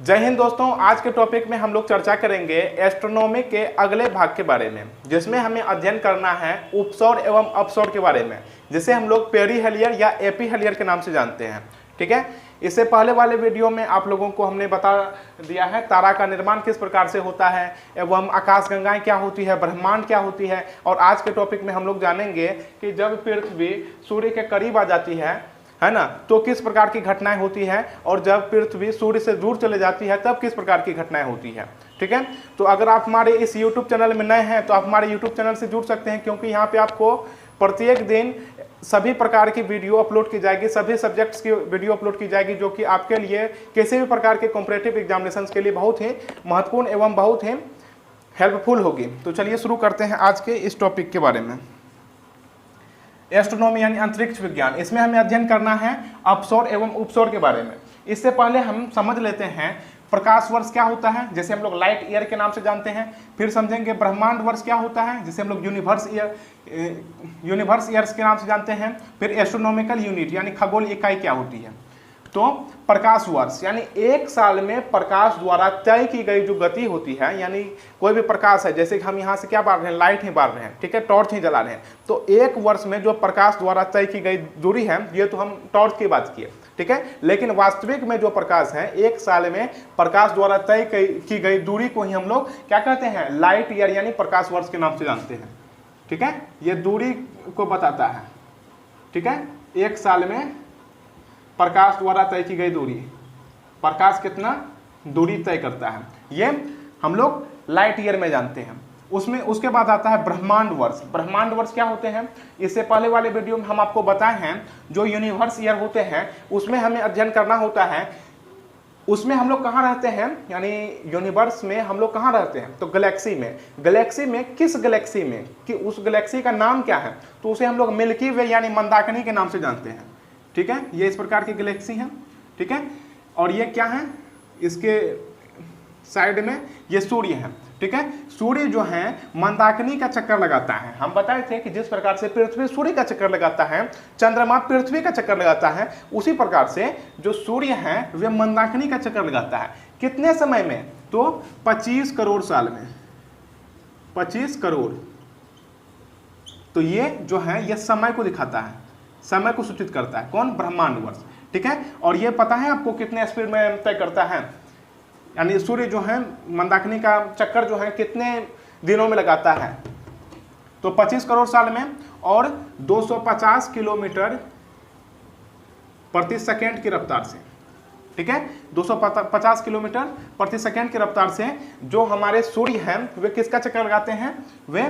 जय हिंद दोस्तों, आज के टॉपिक में हम लोग चर्चा करेंगे एस्ट्रोनॉमी के अगले भाग के बारे में, जिसमें हमें अध्ययन करना है उपसौर एवं अपसौर के बारे में, जिसे हम लोग पेरीहेलियर या एपीहेलियर के नाम से जानते हैं। ठीक है, इससे पहले वाले वीडियो में आप लोगों को हमने बता दिया है तारा का निर्माण किस प्रकार से होता है एवं आकाशगंगाएं क्या होती है, ब्रह्मांड क्या होती है। और आज के टॉपिक में हम लोग जानेंगे कि जब पृथ्वी सूर्य के करीब आ जाती है ना, तो किस प्रकार की घटनाएं होती है, और जब पृथ्वी सूर्य से दूर चले जाती है तब किस प्रकार की घटनाएं होती है। ठीक है, तो अगर आप हमारे इस YouTube चैनल में नए हैं तो आप हमारे YouTube चैनल से जुड़ सकते हैं, क्योंकि यहाँ पे आपको प्रत्येक दिन सभी प्रकार की वीडियो अपलोड की जाएगी, सभी सब्जेक्ट्स की वीडियो अपलोड की जाएगी, जो कि आपके लिए किसी भी प्रकार के कॉम्पिटिटिव एग्जामिनेशन के लिए बहुत ही महत्वपूर्ण एवं बहुत ही हेल्पफुल होगी। तो चलिए शुरू करते हैं आज के इस टॉपिक के बारे में। एस्ट्रोनॉमी यानी अंतरिक्ष विज्ञान, इसमें हमें अध्ययन करना है अपसौर एवं उपसौर के बारे में। इससे पहले हम समझ लेते हैं प्रकाश वर्ष क्या होता है, जैसे हम लोग लाइट ईयर के नाम से जानते हैं। फिर समझेंगे ब्रह्मांड वर्ष क्या होता है, जिसे हम लोग यूनिवर्स ईयर्स के नाम से जानते हैं। फिर एस्ट्रोनॉमिकल यूनिट यानी खगोल इकाई क्या होती है। तो प्रकाश वर्ष यानी एक साल में प्रकाश द्वारा तय की गई जो गति होती है, यानी कोई भी प्रकाश है, जैसे कि हम यहाँ से क्या बार रहे हैं, लाइट ही बार रहे हैं, ठीक है, टॉर्च ही जला रहे हैं, तो एक वर्ष में जो प्रकाश द्वारा तय की गई दूरी है, ये तो हम टॉर्च की बात किए, ठीक है। लेकिन वास्तविक में जो प्रकाश है, एक साल में प्रकाश द्वारा तय की गई दूरी को ही हम लोग क्या कहते हैं, लाइट ईयर यानी प्रकाश वर्ष के नाम से जानते हैं। ठीक है, ये दूरी को बताता है। ठीक है, एक साल में प्रकाश द्वारा तय की गई दूरी, प्रकाश कितना दूरी तय करता है, ये हम लोग लाइट ईयर में जानते हैं। उसमें उसके बाद आता है ब्रह्मांड वर्ष। ब्रह्मांड वर्ष क्या होते हैं, इससे पहले वाले वीडियो में हम आपको बताए हैं जो यूनिवर्स ईयर होते हैं उसमें हमें अध्ययन करना होता है। उसमें हम लोग कहाँ रहते हैं, यानी यूनिवर्स में हम लोग कहाँ रहते हैं, तो गैलेक्सी में। गैलेक्सी में किस गैलेक्सी में, कि उस गैलेक्सी का नाम क्या है, तो उसे हम लोग मिल्की वे यानी मंदाकिनी के नाम से जानते हैं। ठीक है, ये इस प्रकार की गैलेक्सी है। ठीक है, और ये क्या है, इसके साइड में ये सूर्य है। ठीक है, सूर्य जो है मंदाकिनी का चक्कर लगाता है। हम बताए थे कि जिस प्रकार से पृथ्वी सूर्य का चक्कर लगाता है, चंद्रमा पृथ्वी का चक्कर लगाता है, उसी प्रकार से जो सूर्य है वह मंदाकिनी का चक्कर लगाता है। कितने समय में, तो 25 करोड़ साल में, 25 करोड़। तो ये जो है ये समय को दिखाता है, समय को सूचित करता है। कौन, ब्रह्मांड वर्ष। ठीक है, और ये पता है आपको कितने स्पीड में तय करता है, यानी सूर्य जो है मंदाकिनी का चक्कर जो है कितने दिनों में लगाता है, तो 25 करोड़ साल में, और 250 किलोमीटर प्रति सेकेंड की रफ्तार से। ठीक है, 250 किलोमीटर प्रति सेकेंड की रफ्तार से जो हमारे सूर्य हैं वे किसका चक्कर लगाते हैं, वे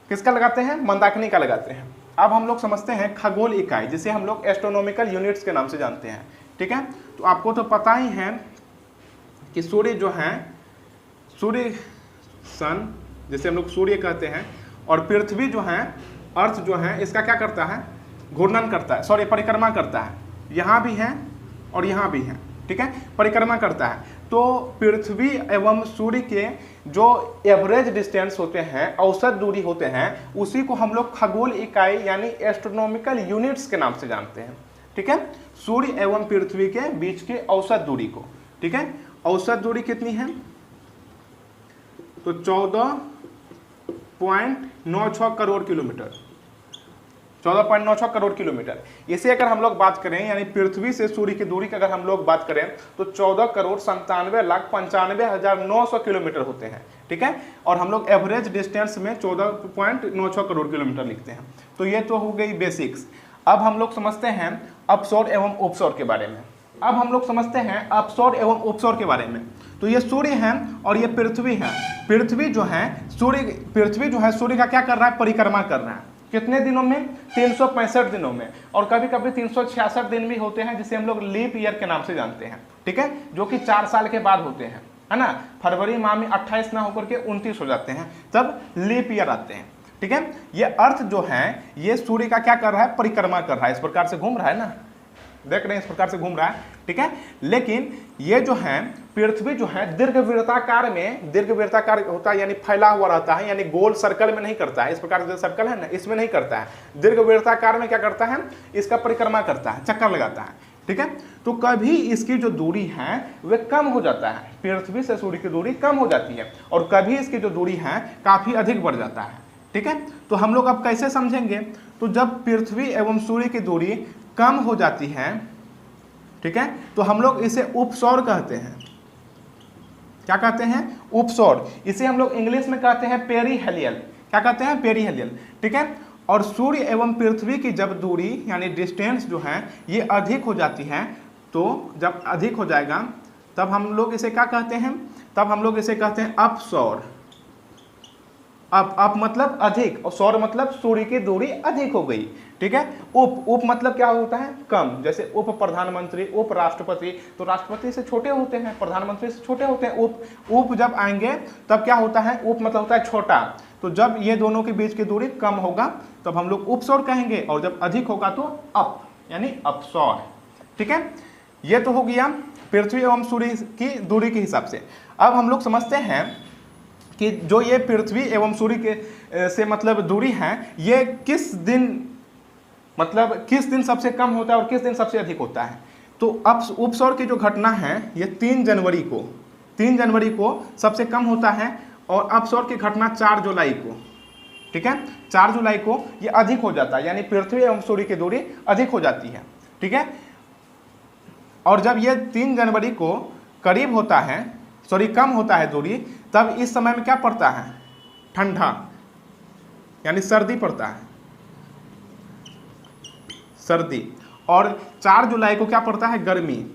किसका लगाते हैं, मंदाकिनी का लगाते हैं। अब हम लोग समझते हैं खगोल इकाई, जिसे हम लोग एस्ट्रोनॉमिकल यूनिट्स के नाम से जानते हैं। ठीक है, तो आपको तो पता ही है कि सूर्य जो है, सूर्य सन जिसे हम लोग सूर्य कहते हैं, और पृथ्वी जो है, अर्थ जो है, इसका क्या करता है, घूर्णन करता है, सॉरी परिक्रमा करता है। यहाँ भी है और यहाँ भी है। ठीक है, परिक्रमा करता है। तो पृथ्वी एवं सूर्य के जो एवरेज डिस्टेंस होते हैं, औसत दूरी होते हैं, उसी को हम लोग खगोल इकाई यानी एस्ट्रोनॉमिकल यूनिट्स के नाम से जानते हैं। ठीक है, सूर्य एवं पृथ्वी के बीच के औसत दूरी को। ठीक है, औसत दूरी कितनी है, तो 14.96 करोड़ किलोमीटर, 14.96 करोड़ किलोमीटर। इसे अगर हम लोग बात करें, यानी पृथ्वी से सूर्य की दूरी की अगर हम लोग बात करें, तो 14,97,95,900 किलोमीटर होते हैं। ठीक है, और हम लोग एवरेज डिस्टेंस में 14.96 करोड़ किलोमीटर लिखते हैं। तो ये तो हो गई बेसिक्स। अब हम लोग समझते हैं अपसौर एवं उपसौर के बारे में। अब हम लोग समझते हैं अपसौर एवं उपसौर के बारे में। तो ये सूर्य है और ये पृथ्वी है। पृथ्वी जो है सूर्य का क्या कर रहा है, परिक्रमा कर रहा है। कितने दिनों में, 365 दिनों में, और कभी कभी 366 दिन भी होते हैं, जिसे हम लोग लीप ईयर के नाम से जानते हैं। ठीक है, जो कि 4 साल के बाद होते हैं, है ना। फरवरी माह में 28 ना होकर के 29 हो जाते हैं, तब लीप ईयर आते हैं। ठीक है, ये अर्थ जो है ये सूर्य का क्या कर रहा है, परिक्रमा कर रहा है, इस प्रकार से घूम रहा है ना, देख रहे हैं, इस प्रकार से घूम रहा है। ठीक है, लेकिन ये जो है पृथ्वी जो है दीर्घवृत्ताकार होता है, यानी फैला हुआ रहता है, यानी गोल सर्कल में नहीं करता है। इस प्रकार से सर्कल है ना, इसमें नहीं करता है। दीर्घवृत्ताकार में क्या करता है, इसका परिक्रमा करता है, चक्कर लगाता है। ठीक है, तो कभी इसकी जो दूरी है वह कम हो जाता है, पृथ्वी से सूर्य की दूरी कम हो जाती है, और कभी इसकी जो दूरी है काफ़ी अधिक बढ़ जाता है। ठीक है, तो हम लोग अब कैसे समझेंगे, तो जब पृथ्वी एवं सूर्य की दूरी कम हो जाती है, ठीक है, तो हम लोग इसे उपसौर कहते हैं। क्या कहते हैं? उपसौर। इसे हम लोग इंग्लिश में कहते हैं पेरीहेलियल। क्या कहते हैं? पेरीहेलियल। ठीक है, और सूर्य एवं पृथ्वी की जब दूरी यानी डिस्टेंस जो है ये अधिक हो जाती है, तो जब अधिक हो जाएगा तब हम लोग इसे क्या कहते हैं? तब हम लोग इसे कहते हैं अपसौर। अप मतलब अधिक, और सौर मतलब सूर्य की दूरी अधिक हो गई। ठीक है, उप मतलब क्या होता है? कम। जैसे उप प्रधानमंत्री, उप राष्ट्रपति, तो राष्ट्रपति से छोटे होते हैं, प्रधानमंत्री से छोटे होते हैं। उप जब आएंगे तब क्या होता है? उप मतलब होता है छोटा। तो जब ये दोनों के बीच की दूरी कम होगा तब हम लोग उपसौर कहेंगे, और जब अधिक होगा तो अप यानी अपसौर। ठीक है, ये तो हो गया पृथ्वी एवं सूर्य की दूरी के हिसाब से। अब हम लोग समझते हैं कि जो ये पृथ्वी एवं सूर्य के से मतलब दूरी है, ये किस दिन सबसे कम होता है और किस दिन सबसे अधिक होता है। तो अब उपसौर की जो घटना है ये 3 जनवरी को सबसे कम होता है, और अपसौर की घटना 4 जुलाई को। ठीक है, 4 जुलाई को ये अधिक हो जाता है, यानी पृथ्वी एवं सूर्य की दूरी अधिक हो जाती है। ठीक है, और जब ये 3 जनवरी को करीब होता है, कम होता है दूरी, तब इस समय में क्या पड़ता है? ठंडा यानी सर्दी पड़ता है, सर्दी। और 4 जुलाई को क्या पड़ता है? गर्मी।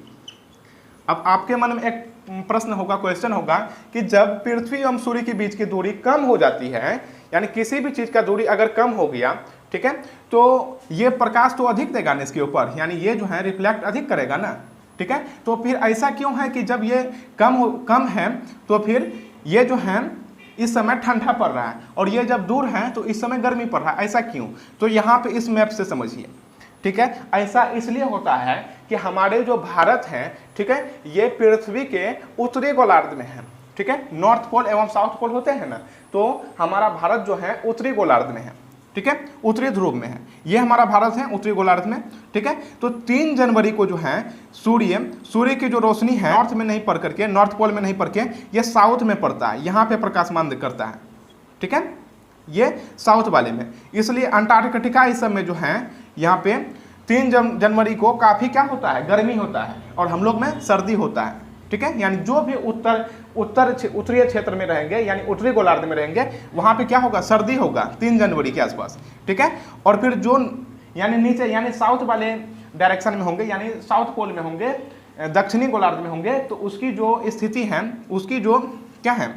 अब आपके मन में एक प्रश्न होगा, क्वेश्चन होगा कि जब पृथ्वी एवं सूर्य के बीच की दूरी कम हो जाती है, यानी किसी भी चीज का दूरी अगर कम हो गया, ठीक है, तो ये प्रकाश तो अधिक देगा ना इसके ऊपर, यानी ये जो है रिफ्लेक्ट अधिक करेगा ना। ठीक है, तो फिर ऐसा क्यों है कि जब ये कम है तो फिर ये जो है इस समय ठंडा पड़ रहा है, और ये जब दूर है तो इस समय गर्मी पड़ रहा है। ऐसा क्यों? तो यहाँ पे इस मैप से समझिए। ठीक है, ऐसा इसलिए होता है कि हमारे जो भारत है, ठीक है, ये पृथ्वी के उत्तरी गोलार्ध में है। ठीक है, नॉर्थ पोल एवं साउथ पोल होते हैं ना, तो हमारा भारत जो है उत्तरी गोलार्ध में है। ठीक है, उत्तरी ध्रुव में है, ये हमारा भारत है उत्तरी गोलार्ध में। ठीक है, तो 3 जनवरी को जो है सूर्य की जो रोशनी है नॉर्थ में नहीं पड़ करके, नॉर्थ पोल में नहीं पड़ के, ये साउथ में पड़ता है, यहाँ पे प्रकाशमान करता है। ठीक है, ये साउथ वाले में, इसलिए अंटार्कटिका इस समय जो है यहाँ पे 3 जनवरी को काफ़ी क्या होता है? गर्मी होता है, और हम लोग में सर्दी होता है। ठीक है, यानी जो भी उत्तरीय क्षेत्र में रहेंगे, यानी उत्तरी गोलार्ध में रहेंगे, वहाँ पे क्या होगा? सर्दी होगा 3 जनवरी के आसपास। ठीक है, और फिर जो यानी नीचे यानी साउथ वाले डायरेक्शन में होंगे, यानी साउथ पोल में होंगे, दक्षिणी गोलार्ध में होंगे, तो उसकी जो स्थिति है, उसकी जो क्या है,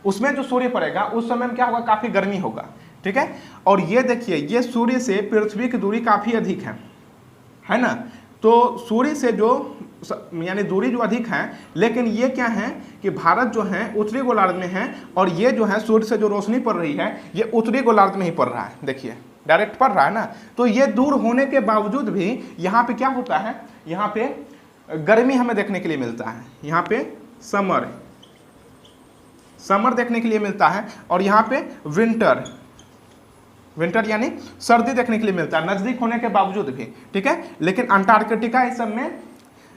उसमें जो सूर्य पड़ेगा उस समय में क्या होगा? काफ़ी गर्मी होगा। ठीक है, और ये देखिए, ये सूर्य से पृथ्वी की दूरी काफ़ी अधिक है ना, तो सूर्य से जो यानी दूरी जो अधिक है, लेकिन ये क्या है कि भारत जो है उत्तरी गोलार्ध में है, और ये जो है सूर्य से जो रोशनी पड़ रही है ये उत्तरी गोलार्ध में ही पड़ रहा है। देखिए डायरेक्ट पड़ रहा है ना, तो ये दूर होने के बावजूद भी यहाँ पे क्या होता है? यहाँ पे गर्मी हमें देखने के लिए मिलता है, यहाँ पे समर देखने के लिए मिलता है, और यहाँ पे विंटर यानी सर्दी देखने के लिए मिलता है, नज़दीक होने के बावजूद भी। ठीक है, लेकिन अंटार्कटिका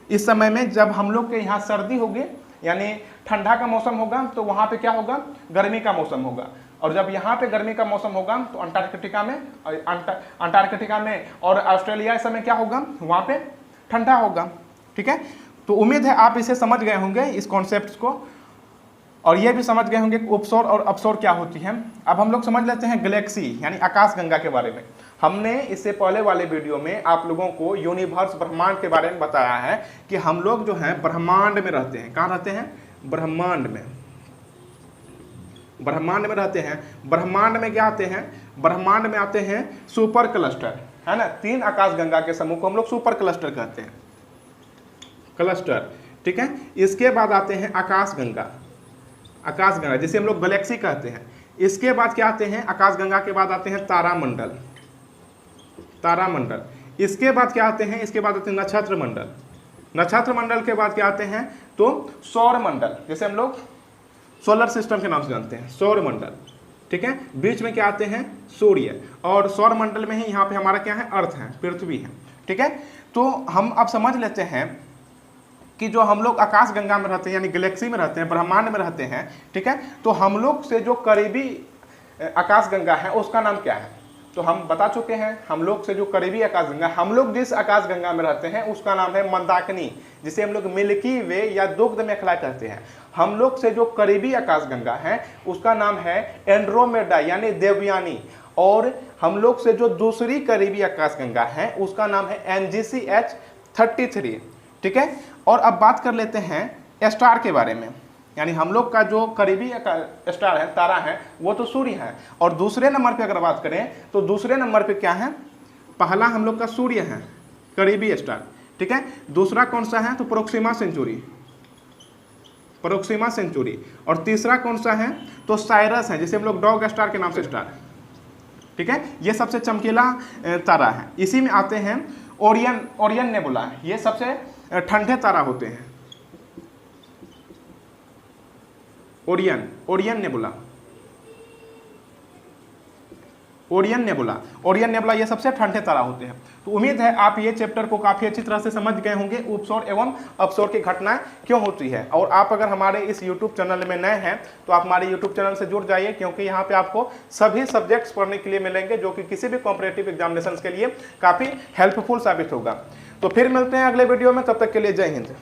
इस समय में जब हम लोग के यहाँ सर्दी होगी, यानी ठंडा का मौसम होगा, तो वहाँ पे क्या होगा? गर्मी का मौसम होगा। और जब यहाँ पे गर्मी का मौसम होगा तो अंटार्कटिका में और ऑस्ट्रेलिया इस समय क्या होगा? वहाँ पे ठंडा होगा। ठीक है, तो उम्मीद है आप इसे समझ गए होंगे, इस कॉन्सेप्ट को, और ये भी समझ गए होंगे उपसौर और अपसौर क्या होती है। अब हम लोग समझ लेते हैं गैलेक्सी यानी आकाशगंगा के बारे में। हमने इससे पहले वाले वीडियो में आप लोगों को यूनिवर्स ब्रह्मांड के बारे में बताया है कि हम लोग जो हैं ब्रह्मांड में रहते हैं। कहाँ रहते हैं? ब्रह्मांड में रहते हैं। ब्रह्मांड में क्या आते हैं? ब्रह्मांड में आते हैं सुपर क्लस्टर, है ना। 3 आकाशगंगा के समूह को हम लोग सुपर क्लस्टर कहते हैं, क्लस्टर। ठीक है, इसके बाद आते हैं आकाशगंगा जिसे हम लोग गैलेक्सी कहते हैं। इसके बाद क्या आते हैं? आकाशगंगा के बाद आते हैं तारामंडल। इसके बाद क्या आते हैं? इसके बाद आते हैं नक्षत्र मंडल के बाद क्या आते हैं? तो सौर मंडल, जैसे हम लोग सोलर सिस्टम के नाम से जानते हैं, सौर मंडल। ठीक है, बीच में क्या आते हैं? सूर्य, और सौर मंडल में ही यहाँ पे हमारा क्या है? अर्थ है, पृथ्वी है। ठीक है, तो हम अब समझ लेते हैं कि जो हम लोग आकाश गंगा में रहते हैं यानी गैलेक्सी में रहते हैं, ब्रह्मांड में रहते हैं, ठीक है, तो हम लोग से जो करीबी आकाश गंगा है उसका नाम क्या है। तो हम बता चुके हैं हम लोग से जो करीबी आकाश गंगा, हम लोग जिस आकाश गंगा में रहते हैं उसका नाम है मंदाकिनी, जिसे हम लोग मिल्की वे या दुग्ध मेखला कहते हैं। हम लोग से जो करीबी आकाश गंगा है उसका नाम है एंड्रोमेडा यानी देवयानी, और हम लोग से जो दूसरी करीबी आकाश गंगा है उसका नाम है NGC H33, ठीक है। और अब बात कर लेते हैं स्टार के बारे में, यानी हम लोग का जो करीबी स्टार है, तारा है, वो तो सूर्य है। और दूसरे नंबर पे अगर बात करें तो दूसरे नंबर पे क्या है, पहला हम लोग का सूर्य है करीबी स्टार, ठीक है। दूसरा कौन सा है, तो प्रोक्सिमा सेंचुरी, प्रोक्सिमा सेंचुरी। और तीसरा कौन सा है, तो साइरस है, जिसे हम लोग डॉग स्टार के नाम से स्टार, ठीक है। ये सबसे चमकीला तारा है। इसी में आते हैं ओरियन नेबुला, ये सबसे ठंडे तारा होते हैं। ओरियन नेबुला, ओरियन नेबुला ये सबसे ठंडे तारा होते हैं। तो उम्मीद है आप ये चैप्टर को काफ़ी अच्छी तरह से समझ गए होंगे, उपसौर एवं अपसौर की घटनाएं क्यों होती है। और आप अगर हमारे इस YouTube चैनल में नए हैं तो आप हमारे YouTube चैनल से जुड़ जाइए, क्योंकि यहाँ पे आपको सभी सब्जेक्ट्स पढ़ने के लिए मिलेंगे जो कि किसी भी कॉम्पिटिटिव एग्जामिनेशन के लिए काफ़ी हेल्पफुल साबित होगा। तो फिर मिलते हैं अगले वीडियो में, तब तक के लिए जय हिंद।